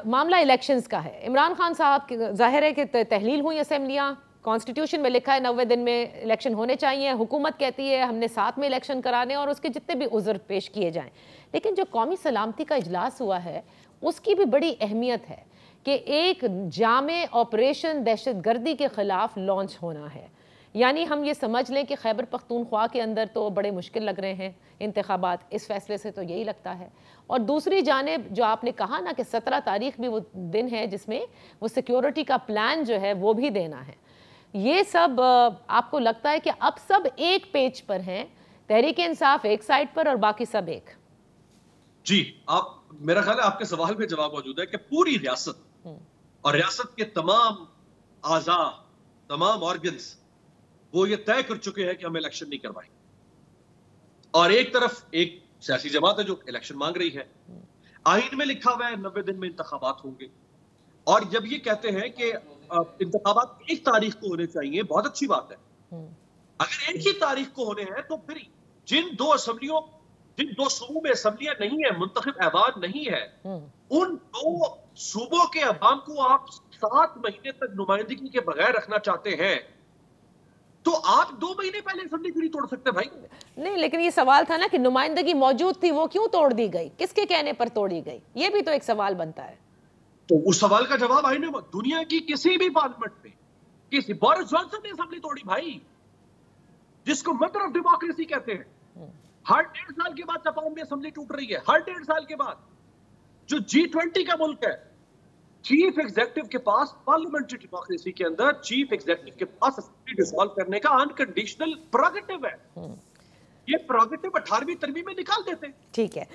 मामला इलेक्शंस का है। इमरान खान साहब जाहिर है कि तहलील हुई असेंबलियां, कॉन्स्टिट्यूशन में लिखा है 90 दिन में इलेक्शन होने चाहिए, हुकूमत कहती है हमने 7 में इलेक्शन कराने और उसके जितने भी उज़र पेश किए जाएं। लेकिन जो कौमी सलामती का इजलास हुआ है उसकी भी बड़ी अहमियत है कि एक जामे ऑपरेशन दहशतगर्दी के ख़िलाफ़ लॉन्च होना है। यानी हम ये समझ लें कि खैबर पख्तूनख्वा के अंदर तो बड़े मुश्किल लग रहे हैं इंतखाबात, इस फैसले से तो यही लगता है। और दूसरी जानिब जो आपने कहा ना कि 17 तारीख भी वो दिन है जिसमें वो सिक्योरिटी का प्लान जो है वो भी देना है। ये सब आपको लगता है कि अब सब एक पेज पर हैं, तहरीक इंसाफ एक साइड पर और बाकी सब एक? जी, आप, मेरा ख्याल है आपके सवाल में जवाब मौजूद है कि पूरी रियासत और रियासत के तमाम आज़ा, तमाम ऑर्गन्स वो ये तय कर चुके हैं कि हम इलेक्शन नहीं करवाएंगे। और एक तरफ एक सियासी जमात है जो इलेक्शन मांग रही है, आईन में लिखा हुआ है 90 दिन में इंतखाबात होंगे। और जब ये कहते हैं कि इंतखाबात 1 तारीख को होने चाहिए, बहुत अच्छी बात है। अगर 1 ही तारीख को होने हैं तो फिर जिन 2 सूबों में असम्बलियां नहीं है, मुंतखब ऐवान नहीं है, उन 2 सूबों के अवाम को आप 7 महीने तक नुमाइंदगी के बगैर रखना चाहते हैं, तो आप 2 महीने पहले असेंबली क्यों नहीं तोड़ सकते भाई? नहीं, लेकिन ये सवाल था ना कि नुमाइंदगी मौजूद थी, वो क्यों तोड़ दी गई, किसके कहने पर तोड़ी गई, ये भी तो एक सवाल बनता है। तो उस सवाल का जवाब आईने में, दुनिया की किसी भी पार्लियामेंट में किसी, बोरिस जॉनसन ने असेंबली तोड़ी भाई, जिसको मदर ऑफ डेमोक्रेसी कहते हैं। हर 1.5 साल के बाद जापान में असेंबली टूट रही है, हर 1.5 साल के बाद। जो G20 का मुल्क है, चीफ एग्जीक्यूटिव के पास पार्लियामेंट्री डेमोक्रेसी के अंदर चीफ एग्जीक्यूटिव के पास असेंबली डिसॉल्व करने का अनकंडीशनल प्रोगेटिव है। ये प्रोगेटिव 18वीं तरमीम में निकाल देते हैं। ठीक है।